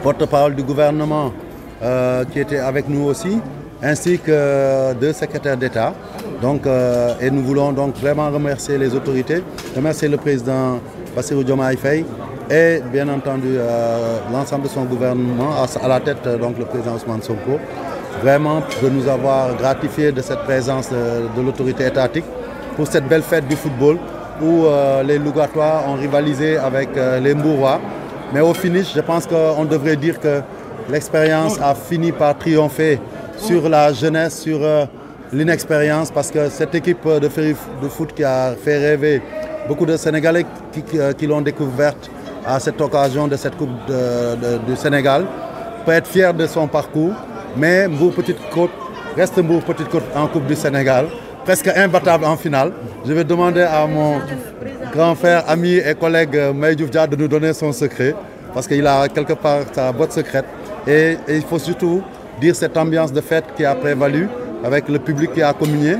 porte-parole du gouvernement qui était avec nous aussi, ainsi que deux secrétaires d'État. Donc, et nous voulons donc vraiment remercier les autorités, remercier le président Bassirou Diomaye Faye et bien entendu l'ensemble de son gouvernement, à la tête donc le président Ousmane Sonko, vraiment de nous avoir gratifié de cette présence de l'autorité étatique pour cette belle fête du football où les Lougatois ont rivalisé avec les Mbourois. Mais au finish, je pense qu'on devrait dire que l'expérience a fini par triompher sur la jeunesse, sur l'inexpérience, parce que cette équipe de foot qui a fait rêver beaucoup de Sénégalais qui l'ont découverte à cette occasion de cette Coupe du Sénégal peut être fier de son parcours, mais Mbour Petite Côte reste Mbour Petite Côte en Coupe du Sénégal, presque imbattable en finale. Je vais demander à mon grand frère, ami et collègue Maïdjouf Dia de nous donner son secret, parce qu'il a quelque part sa boîte secrète. Et il faut surtout dire cette ambiance de fête qui a prévalu avec le public qui a communié.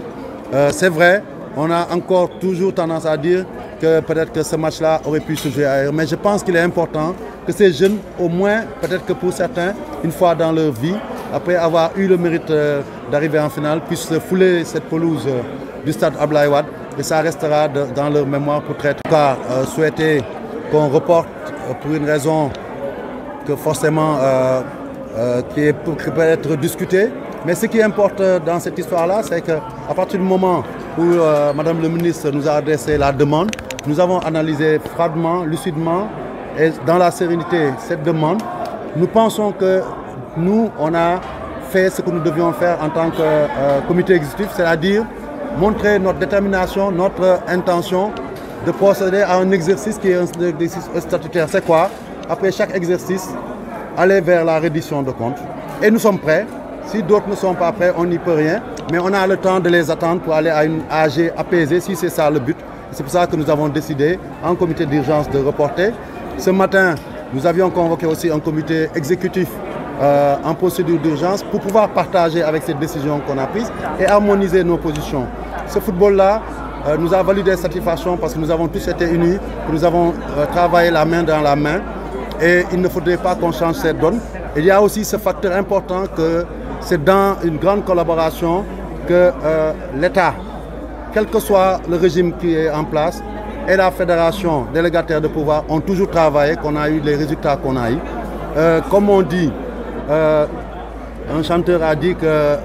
C'est vrai, on a encore toujours tendance à dire que peut-être que ce match-là aurait pu se jouer ailleurs. Mais je pense qu'il est important que ces jeunes, au moins, peut-être que pour certains, une fois dans leur vie, après avoir eu le mérite d'arriver en finale, puissent fouler cette pelouse du stade Abdoulaye Wade. Et ça restera dans leur mémoire pour traiter. En tout cas, souhaiter qu'on reporte pour une raison que forcément qui peut être discutée. Mais ce qui importe dans cette histoire-là, c'est qu'à partir du moment où Madame le ministre nous a adressé la demande, nous avons analysé froidement, lucidement et dans la sérénité cette demande. Nous pensons que nous, on a fait ce que nous devions faire en tant que comité exécutif, c'est-à-dire montrer notre détermination, notre intention de procéder à un exercice qui est un exercice statutaire. C'est quoi? Après chaque exercice, aller vers la reddition de comptes. Et nous sommes prêts. Si d'autres ne sont pas prêts, on n'y peut rien. Mais on a le temps de les attendre pour aller à une AG apaisée, si c'est ça le but. C'est pour ça que nous avons décidé, en comité d'urgence, de reporter. Ce matin, nous avions convoqué aussi un comité exécutif en procédure d'urgence pour pouvoir partager avec cette décision qu'on a prise et harmoniser nos positions. Ce football-là nous a valu des satisfactions parce que nous avons tous été unis, que nous avons travaillé la main dans la main et il ne faudrait pas qu'on change cette donne. Il y a aussi ce facteur important que c'est dans une grande collaboration que l'État, quel que soit le régime qui est en place, et la fédération délégataire de pouvoir ont toujours travaillé, qu'on a eu les résultats qu'on a eu. Comme on dit, un chanteur a dit que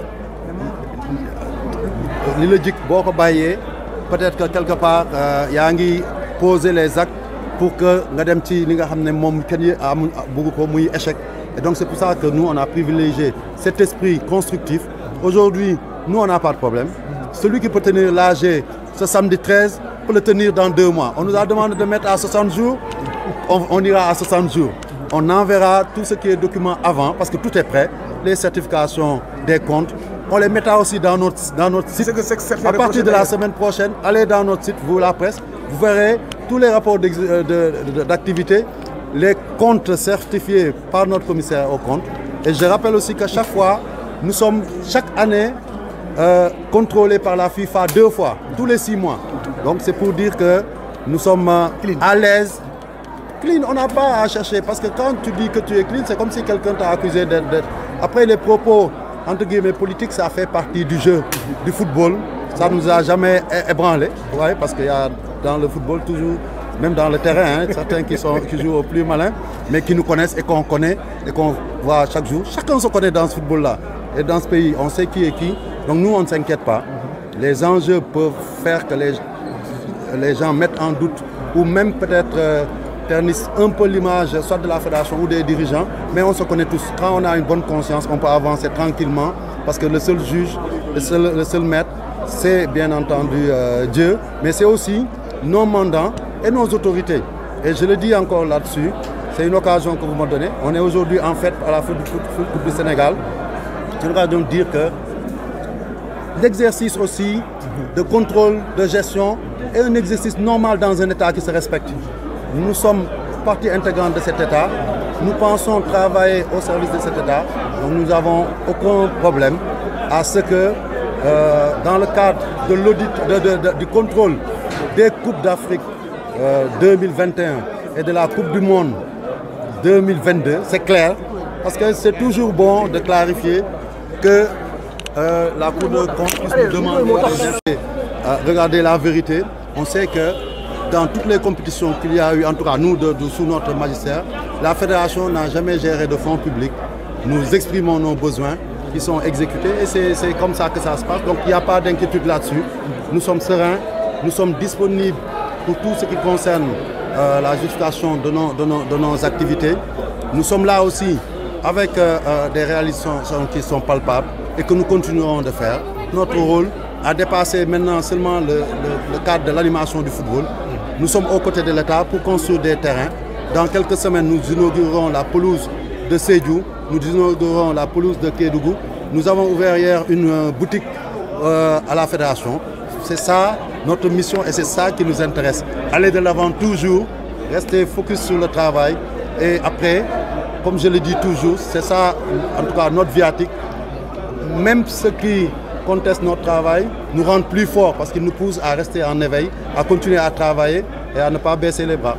peut-être que quelque part, il y a poser les actes pour que échec. Et donc c'est pour ça que nous, on a privilégié cet esprit constructif. Aujourd'hui, nous, on n'a pas de problème. Celui qui peut tenir l'AG ce samedi 13 peut le tenir dans 2 mois. On nous a demandé de mettre à 60 jours, on ira à 60 jours. On enverra tout ce qui est document avant, parce que tout est prêt, les certifications des comptes. On les mettra aussi dans notre site. À partir de la semaine prochaine, allez dans notre site, vous la presse, vous verrez tous les rapports d'activité, les comptes certifiés par notre commissaire aux comptes. Et je rappelle aussi qu'à chaque fois, nous sommes chaque année contrôlés par la FIFA 2 fois, tous les 6 mois. Donc c'est pour dire que nous sommes à l'aise. Clean, on n'a pas à chercher, parce que quand tu dis que tu es clean, c'est comme si quelqu'un t'a accusé d'être... Après les propos, entre guillemets, politiques, ça fait partie du jeu, du football. Ça ne nous a jamais ébranlé, ouais, parce qu'il y a dans le football toujours, même dans le terrain, certains qui jouent au plus malin, mais qui nous connaissent et qu'on connaît et qu'on voit chaque jour. Chacun se connaît dans ce football-là. Et dans ce pays, on sait qui est qui. Donc nous, on ne s'inquiète pas. Les enjeux peuvent faire que les gens mettent en doute ou même peut-être ternissent un peu l'image soit de la fédération ou des dirigeants. Mais on se connaît tous. Quand on a une bonne conscience, on peut avancer tranquillement parce que le seul juge, le seul maître, c'est bien entendu Dieu. Mais c'est aussi nos mandants et nos autorités. Et je le dis encore là-dessus, c'est une occasion que vous me donnez. On est aujourd'hui en fête à la Coupe du Sénégal. Je voudrais donc dire que l'exercice aussi de contrôle, de gestion est un exercice normal dans un État qui se respecte. Nous sommes partie intégrante de cet État. Nous pensons travailler au service de cet État. Donc nous n'avons aucun problème à ce que dans le cadre de l'audit, du contrôle des Coupes d'Afrique 2021 et de la Coupe du Monde 2022, c'est clair, parce que c'est toujours bon de clarifier que la Cour de compte puisse nous demander de regarder la vérité. On sait que dans toutes les compétitions qu'il y a eu, en tout cas nous, sous notre magistère, la fédération n'a jamais géré de fonds publics. Nous exprimons nos besoins qui sont exécutés et c'est comme ça que ça se passe. Donc il n'y a pas d'inquiétude là-dessus. Nous sommes sereins, nous sommes disponibles pour tout ce qui concerne la justification de nos activités. Nous sommes là aussi avec des réalisations qui sont palpables et que nous continuerons de faire. Notre rôle a dépassé maintenant seulement le cadre de l'animation du football. Nous sommes aux côtés de l'État pour construire des terrains. Dans quelques semaines, nous inaugurerons la pelouse de Sédhiou, nous inaugurerons la pelouse de Kédougou. Nous avons ouvert hier une boutique à la fédération. C'est ça notre mission et c'est ça qui nous intéresse. Aller de l'avant toujours, rester focus sur le travail et après, comme je le dis toujours, c'est ça en tout cas notre viatique. Même ceux qui contestent notre travail nous rendent plus forts parce qu'ils nous poussent à rester en éveil, à continuer à travailler et à ne pas baisser les bras.